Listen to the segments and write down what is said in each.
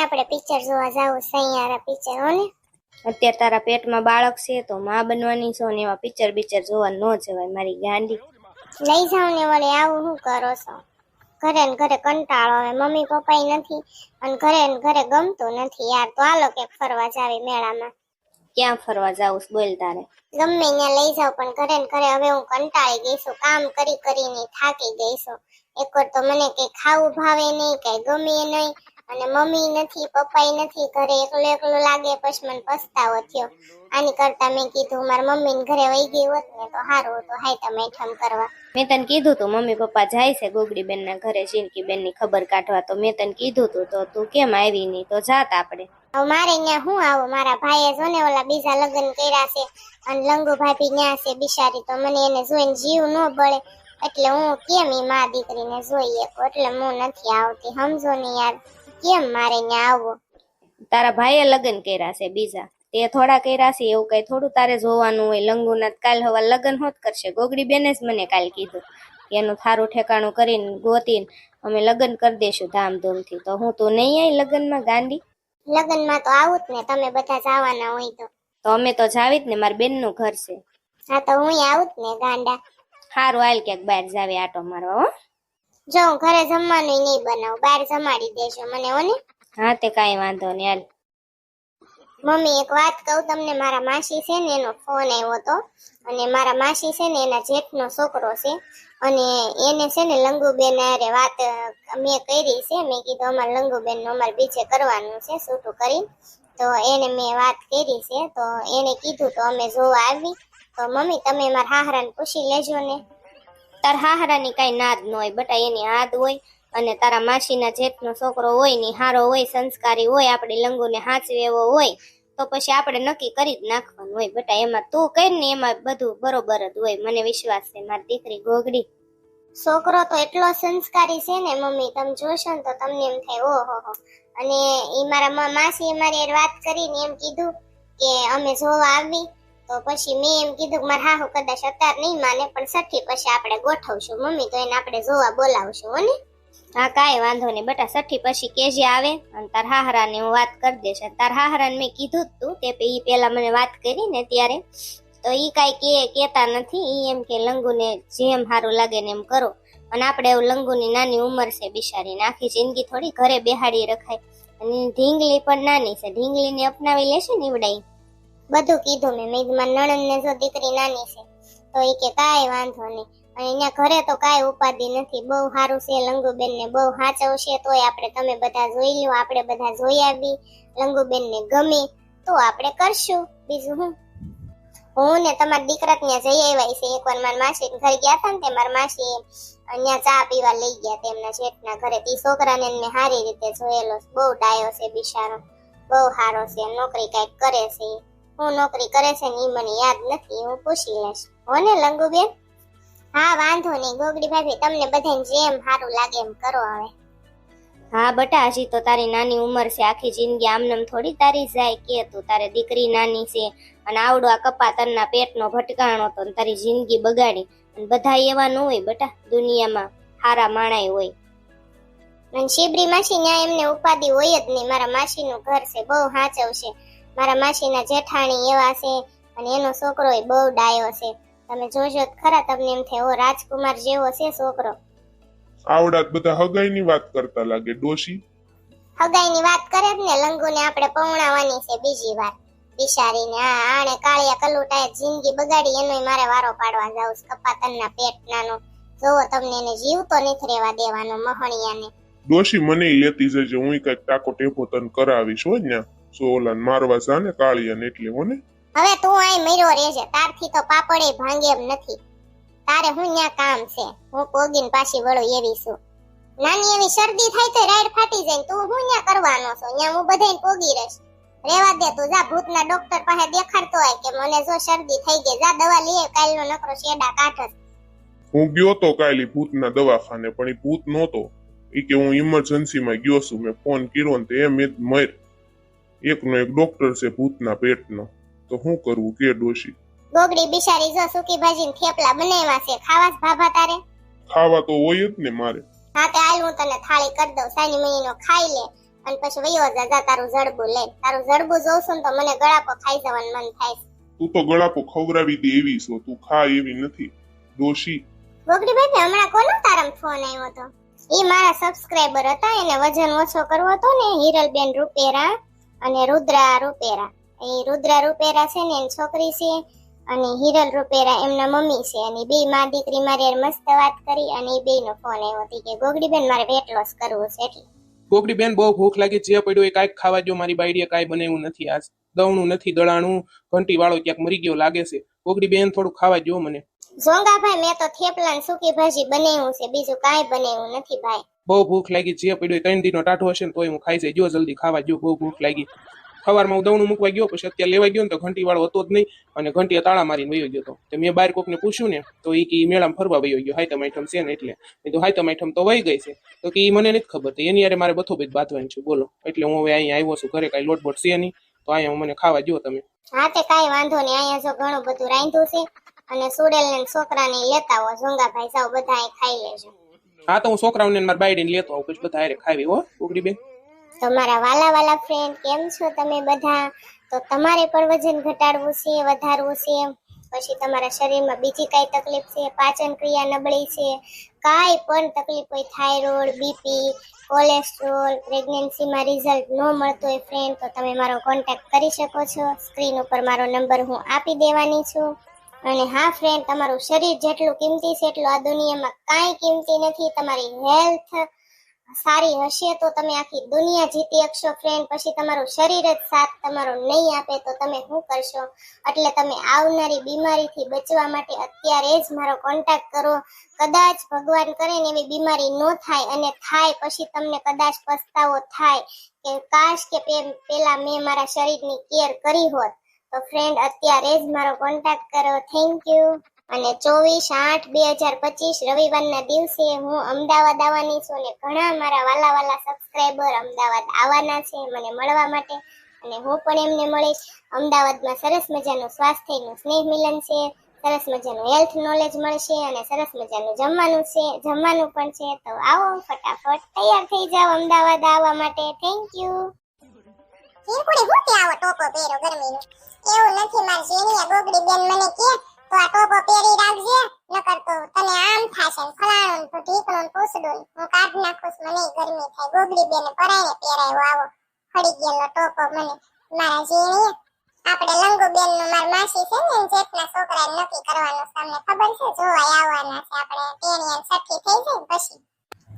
આપણે પિક્ચર જોવા જાવું સૈયારા પિક્ચર હો ને. અત્યારે તારા પેટમાં બાળક છે તો માં બનવાની છો ને એવા પિક્ચર જોવા ન જવાય મારી ગાંડી. લઈ જાવ ને વળી આવું શું કરો છો? ઘરે ને ઘરે કંટાળો આવે, મમ્મી પપ્પાય નથી અને ઘરે ને ઘરે ગમતું નથી યાર. તો હાલો કે ફરવા જાવી મેળામાં. ક્યાં ફરવા જાવું બોલ તારે? ગમે ત્યાં લઈ જાવ પણ ઘરે ને ઘરે હવે હું કંટાળી ગઈ છું, કામ કરી કરીને થાકી ગઈ છું. એકવાર તો મને કઈ ખાવું ભાવે નહીં, કઈ ગમે નહીં, અને મમ્મી નથી પપ્પાય નથી ઘરે, એકલું એકલું લાગે. પછી મને પસ્તાવો થયો. આની કરતા મેં કીધું મારા મમ્મી ને ઘરે વહી ગઈ હોત ને તો સારું હતું, હાય તમે ઠમ કરવા. મેં તને કીધું તું મમ્મી પપ્પા જાય છે ગોગડી બેન ના ઘરે ચીનકી બેન ની ખબર કાઢવા, તો મેં તને કીધું તું તો તું કેમ આવી નહીં? તો જાત આપણે. હવે મારે ત્યાં શું આવું? મારા ભાઈએ જો ને ઓલા બીજા લગ્ન કર્યા છે અને લંગુ ભાભી ત્યાં છે બિચારી, તો મને એને જોઈને જીવ ન બળે. એટલે હું કેમ ઈ માં દીકરીને જોઈએ, એટલે હું નથી આવતી. સમજો ને યાર, કેમ મારે ત્યાં આવવું? તારા ભાઈએ લગ્ન કર્યા છે બીજા, તે થોડા કર્યા છે એવું કઈ થોડું તારે જોવાનું હોય. લંગુના કાલ હવા લગ્ન હોત કરશે. ગોગડી બેને જ મને કાલ કીધું કે એનું થારું ઠેકાણું કરીને ગોતીને અમે લગ્ન કરી દેશું ધામધૂમથી. તો હું તો નહીં આવી લગ્નમાં ગાંડી? લગ્નમાં તો આવું જ ને, તમે બધા જવાના હોય તો અમે તો જાવી જ ને, મારા બેન નું ઘર છે. હા તો હું આવું જ ને ગાંડા. હારું હાલ ક્યાંક બહાર જાવે આટો મારવા હો. જો હું ઘરે જમવાનું નહીં બનાવું, બહાર જમાડી દેજો મને હો ને. હા તે કાંઈ વાંધો નહીં હાલ. મમ્મી એક વાત કહું તમને, મારા માસી છે ને એનો ફોન આવ્યો હતો, અને મારા માસી છે ને એના જેઠનો છોકરો છે, અને એને છે ને લંગુબેન અરે વાત મેં કરી છે. મેં કીધું અમારે લંગુબેન નું અમારે બીજે કરવાનું છે છૂટું કરી, તો એને મેં વાત કરી છે. તો એને કીધું તો અમે જોવા આવી. તો મમ્મી તમે મારા હાહરાને પૂછી લેજો ને. તાર હાહરાની કઈ નાદ ન હોય બટા, એની આદ હોય. અને તારા માસીના જેઠનો છોકરો હોય ની હારો હોય, સંસ્કારી હોય, આપણે લંગુને હાચવે એવો હોય, તો પછી આપણે નક્કી કરી જ નાખવાનું હોય બટા. એમાં તું કઈ ને એમાં બધું બરોબર જ હોય, મને વિશ્વાસ છે. મારી દીકરી ગોગડી છોકરો તો એટલો સંસ્કારી છે ને મમ્મી, તમે જોશો ને તો તમને એમ થાય ઓહો. અને એ મારા માસી મારી વાત કરીને એમ કીધું કે અમે જોવા આવી. તો પછી મેં એમ કીધું કે મારા હાહુ કદાચ અત્યારે નહીં માને, પણ સઠ્ઠી પછી આપણે ગોઠવશું મમ્મી, તો એને આપણે જોવા બોલાવશું હો ને. હા કાંઈ વાંધો નહીં બટા, સઠ્ઠી પછી કેજે આવે અને તાર હાહરાને હું વાત કરી દઈશ. તાર હાહરાને મેં કીધું જ તું તે ઈ પેલા મને વાત કરી ને ત્યારે, તો ઈ કાંઈ કેતા નથી. ઈ એમ કે લંગુને જેમ સારું લાગે ને એમ કરો. અને આપણે એવું લંગુની નાની ઉંમર છે બિચારીને, આખી જિંદગી થોડી ઘરે બેહાડી રખાય. અને ઢીંગલી પણ નાની છે, ઢીંગલીને અપનાવી લેશે ને એવડાઈ. બધું કીધું મેં મારા નણંદને જો દીકરી નાની છે તો એ કે કાંઈ વાંધો નહીં. અને અહીંયા ઘરે તો કાંઈ ઉપાધિ નથી, બહુ સારું છે. લંગુબેન ને બહુ હાચવશે. તોય આપણે તમે બધા જોઈ લો, આપણે બધા જોઈ આવી, લંગુબેન ને ગમે તો આપણે કરશું. બીજું હું ને તમારા દીકરા ત્યાં જઈ આવ્યા છે. એકવાર મારા માસી ઘરે ગયા હતા ને તે મારા માસી અહીંયા ચા પીવા લઈ ગયા તેમના શેઠના ઘરે. તે છોકરાને મેં સારી રીતે જોયેલો, બહુ ડાયો છે બિચારો, બહુ સારો છે. નોકરી કઈક કરે છે. હું નોકરી કરે છે ને એ મને યાદ નથી, હું પૂછી લઈશ હો ને લંગુબેન. હા વાંધો નહીં ગોગડી ભાભી, તમને બધાને જેમ સારું લાગે એમ કરો હવે. હા બટા, હજી તો તારી નાની ઉંમર છે, આખી જિંદગી આમનેમ થોડી તારી જાય કે તું તારે દીકરી નાની છે અને આવડો આ કપાતરના પેટનો ભટકાણો તો તારી જિંદગી બગાડી. અને બધા એવા ન હોય બટા, દુનિયામાં હારા માણાય હોય. અને શિબરી માસી ન્યા એમને ઉપાધિ હોય જ નહીં. મારા માસીનું ઘર છે, બહુ હાચવ છે. મારા માસીના જેઠાણી એવા છે અને એનો છોકરો બહુ ડાયો છે. તમે જોજો ખરા, તમને એમ થાય ઓ રાજકુમાર જેવો છે છોકરો. આવડાત બધા હગાઈની વાત કરતા લાગે ડોશી. હગાઈની વાત કરે જ ને, લંગુને આપણે પૌણાવાની છે બીજી વાર બિચારીને. આણે કાળિયા કલુટાએ જિંદગી બગાડી, એનોય મારે વારો પાડવા જાઉં. કપાતનના પેટ નાનો જોવો, તમને એને જીવતો નથી રહેવા દેવાનો મહણિયાને. ડોશી મને લેતી જજે, હું કઈક ટાકો ટેપો તને કરાવીશ હો ન્યા. સોલાન મારવા જાને કાળિયાને એટલે હો ને. હવે તું આય મર્યો રહેજે, તારથી તો પાપડે ભાંગે એમ નથી. તારે હું ન્યા કામ છે, હું પોગીને પાછી વળો એવી છું. નાની એવી શરદી થાય તો રાઈડ ફાટી જાય, તું હું ન્યા કરવાનો છો? ન્યા હું બધાને પોગી રહીશ. રેવા દે તું, જા ભૂતના ડોક્ટર પાસે દેખાડતો હોય કે મને જો શરદી થઈ ગઈ, જા દવા લઈ કાલનો નકરો શેડા કાઢસ. હું ગયો તો કાલી ભૂતના દવાખાને, પણ એ ભૂત નહોતો. એ કે હું ઇમરજન્સીમાં ગયો છું, મેં ફોન કર્યો ને એમ જ મર. એકનો એક ડોક્ટર છે ભૂતના પેટનો, તો શું કરવું કે ડોશી? ગોગડી બિચારી જો સુકી ભાજી ને થેપલા બનાવ્યા છે, ખાવાસ ભાભા તારે? ખાવા તો હોય જ ને મારે. હા તે હાલ હું તને થાળી કરી દઉં, સાની મહિનો ખાઈ લે અને પછી વયો જા તારું જડબું લે. તારું જડબું જોઉં ને તો મને ગળાપો ખાઈ જવાનું મન થાય છે. તું તો ગળાપો ખવડાવી દે એવી છો, તું ખા એવી નથી દોશી. ગોગડીભાઈ હમણાં કોનો તારામ ફોન આવ્યો હતો? એ મારા સબસ્ક્રાઇબર હતા, એને વજન ઓછો કરવો હતો ને, હિરલબેન રૂપેરા અને રુદ્રા રૂપેરા. એ રુદ્રા રૂપેરા છે ને એની છોકરી છે, અને હિરલ રૂપેરા એમના મમ્મી છે, અને બે માં દીકરી મારી હારે મસ્ત વાત કરી, અને એ બે નો ફોન આવ્યો હતો કે ગોગડીબેન મારે વેટ લોસ કરવું છે એટલે. ગોગડીબેન બહુ ભૂખ લાગી, જે પડ્યું એ કાંઈક ખાવા જો. મારી બાયડીએ કાંઈ બનાવ્યું નથી આજ, દવણું નથી દળાણું, ઘંટી વાળો ક્યાંક મરી ગયો લાગે છે. ગોગડીબેન થોડું ખાવા જો મને. ઝોંગાભાઈ મેં તો થેપલા ને સૂકી ભાજી બનાવ્યું છે, બીજું કાંઈ બનાવ્યું નથી ભાઈ. બહુ ભૂખ લાગી, જે પડ્યું 3 દીનો ટાઢો હશે ને તોય હું ખાઈ જાય. જો જલ્દી ખાવા જો, બહુ ભૂખ લાગી. સવારમાં હું દવણું મૂકવા ગયો, પછી અત્યારે લેવા ગયો ને તો ઘંટી વાળો હતો જ નહીં, અને ઘંટીએ તાળા મારીને વયો ગયો હતો. તો મેં બહાર કોકને પૂછ્યું ને તો એ કે મેળામાં ફરવા વયો ગયો, હાઈતમ આઈટમ છે ને એટલે. મેં તો હાઈતમ આઈટમ તો વહી ગઈ છે, તો કે મને નથી ખબર, તો એની યારે મારે બથો બીજ બાંધવાની છે બોલો. એટલે હું હવે અહીંયા આવ્યો છું, ઘરે કાંઈ લોટબોટ છે નહીં, તો અહીંયા મને ખાવા જો તમે. હા તે કાંઈ વાંધો નહીં, અહીંયા જો ઘણું બધું રાંધ્યું છે, અને સુડેલ ને છોકરાને લેતા આવો. ઝોંગાભાઈ જાવ બધા અહીં ખાઈ લેજો. હા તો હું છોકરાઓને મારા બાયડીને લેતો આવું, પછી બધા હારે ખાવી હો ગોગડીબેન. તો મારા વાલા ફ્રેન્ડ કેમ છો તમે બધા? તો તમારે પણ વજન ઘટાડવું છે, વધારવું છે, પછી તમારા શરીરમાં બીજી કઈ તકલીફ છે, પાચન ક્રિયા નબળી છે, કાંઈ પણ તકલીફ હોય, થાઇરોઇડ, બીપી, કોલેસ્ટ્રોલ, પ્રેગ્નન્સીમાં રિઝલ્ટ ન મળતું હોય ફ્રેન્ડ, તો તમે મારો કોન્ટેક્ટ કરી શકો છો. સ્ક્રીન ઉપર મારો નંબર હું આપી દેવાની છું. અને હા ફ્રેન્ડ, તમારું શરીર જેટલું કિંમતી છે એટલું આ દુનિયામાં કાંઈ કિંમતી નથી. તમારી હેલ્થ સારી હશે તો તમે આખી દુનિયા જીતી શકશો ફ્રેન્ડ. પછી તમારું શરીર જ સાથ તમારો નહીં આપે તો તમે શું કરશો? એટલે તમે આવનારી બીમારીથી બચવા માટે અત્યારે જ મારો કોન્ટેક્ટ કરો. કદાચ ભગવાન કરે ને એવી બીમારી ન થાય, અને થાય પછી તમને કદાચ પસ્તાવો થાય કે કાશ કે પેલા મેં મારા શરીરની કેર કરી હોત. તો ફ્રેન્ડ અત્યારે જ મારો કોન્ટેક્ટ કરો. Thank you. અને 24/8/2025 રવિવારના દિવસે હું અમદાવાદ આવવાની છું, અને ઘણા મારા વાલા સબસ્ક્રાઇબર અમદાવાદ આવવાના છે મને મળવા માટે, અને હું પણ એમને મળીશ. અમદાવાદમાં સરસ મજાનું સ્વાસ્થ્યનું સ્નેહ મિલન છે, સરસ મજાનું હેલ્થ નોલેજ મળશે, અને સરસ મજાનું જમવાનું પણ છે. તો આવો ફટાફટ તૈયાર થઈ જાઓ અમદાવાદ આવવા માટે. Thank you. ચીરકુડી હું તે આવો ટોપો પહેરો ગરમીનો? એવું નથી માર જેણીયા ગોગડી બેન મને કે તો આ ટોપો પહેરી રાખજે, નકર તો તને આમ થાશે ને ફલાણું તો ઢીકણું પૂછડું હું કાઢ નાખું, મને ગરમી થાય. ગોગડી બેને પરાઈને પહેરાયો આવો ખડી ગયેલો ટોપો મને મારા જેણીયા. આપણે લંગુ બેન નું માર માસી છે ને જેટના છોકરા નક્કી કરવાનું તમને ખબર છે, જોવા આવવાના છે આપણે. ટેણીયા સઠ્ઠી થઈ જાય પછી.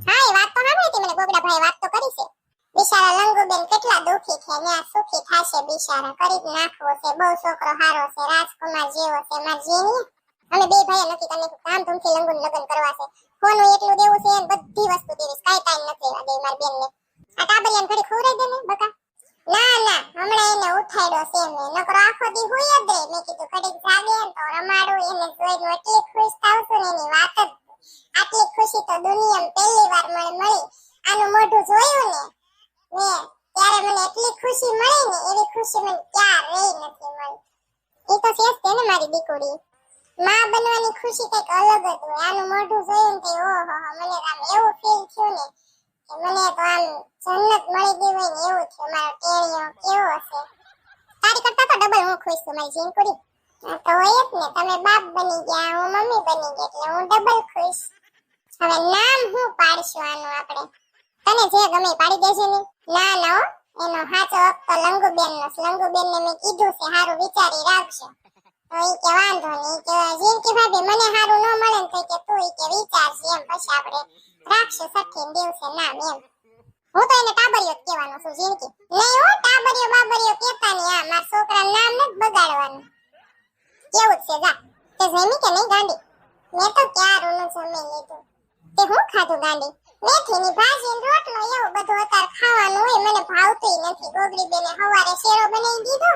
હા એ વાત તો સાંભળી હતી મને, ગોગડાભાઈ વાત તો કરી છે. બિચારા લંગુબેન કેટલા દુખી છે, ને સુખી થાશે બિચારા, કરી જ નાખવો છે. બહુ છોકરો હારો છે, રાજકુમાર જેવો છે માર જેની. અમે બે ભાઈ નક્કી કરીને ધામધૂમથી લંગુનું લગ્ન કરવા છે. ફોનું એટલું દેવું છે ને બધી વસ્તુ દેવીશ, કાઈ ટાઈમ નથી આ દે માર બેન ને. આ ટાબરિયાને ઘડી ખવરાઈ દે ને બકા. ના હમણાં એને ઉઠાડ્યો છે મેં, નકરો આખો દી હુઈ જ રહે. મેં કીધું ઘડીક જાગે ને તો રમાડું, એને જોઈને એટલી ખુશ થાવશું ને એની વાત જ. આટલી ખુશી તો દુનિયામાં પહેલી વાર મળી. આનું મોઢું જોયું ને ત્યારે મને એટલી ખુશી મળી ને એવી ખુશી મને ક્યારેય નથી મળી. એ તો છે જ ને મારી દીકરી, માં બનવાની ખુશી કઈક અલગ જ હોય. આનું મોઢું જોયું ને ઓહો મને આમ એવું ફીલ થયું ને કે મને તો આમ જન્નત મળી ગઈ હોય ને એવું થયું. મારો ટેણીયો કેવો હશે, તારી કરતા તો ડબલ હું ખુશ છું મારી જીનકુડી. તો હોય જ ને, તમે બાપ બની ગયા, હું મમ્મી બની ગઈ, એટલે હું ડબલ ખુશ. હવે નામ હું પાડશું આનું આપણે? તને જે ગમે પાડી દેજે ને. ના એનો સાચો હક તો લંગુબેન નો. લંગુબેન ને મેં કીધું છે હારું વિચારી રાખજો. તો ઈ કે વાંધો નહીં, કે જીનકી ભાભી મને હારું ન મળે ને તો કે તું ઈ કે વિચારશે એમ, પછી આપણે રાખશું સઠ્ઠી દિવસે નામ એમ. હું તો એને ટાબરિયો કહેવાનો છું જીનકી. નહીં હો ટાબરિયો બાબરિયો કહેતા નહીં. આ મારા છોકરા નામ નથી બગાડવાનું. કેવું છે જા તે જમી કે નહીં ગાંડી? મેં તો ક્યારનું જમી લીધું. તે હું ખાધું ગાંડી? મેથીની ભાજી ને રોટલો, એવું બધું અત્યારે ખાવાનું હોય. મને ભાવતુંય નથી. ગોગડી બેને સવારે શેરો બનાવી દીધો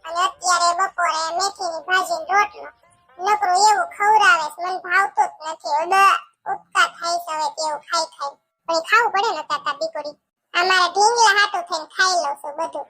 અને અત્યારે બપોરે મેથીની ભાજી ને રોટલો. નકરું એવું ખવરાવે છે, મને ભાવતું જ નથી. ઉપકા થાય છે હવે તેવું ખાઈ. પણ ખાવું પડે ને તાતા દીકરી. આ મારા ઢીંગલા હાટું થઈને ખાઈ લઉં છું બધું.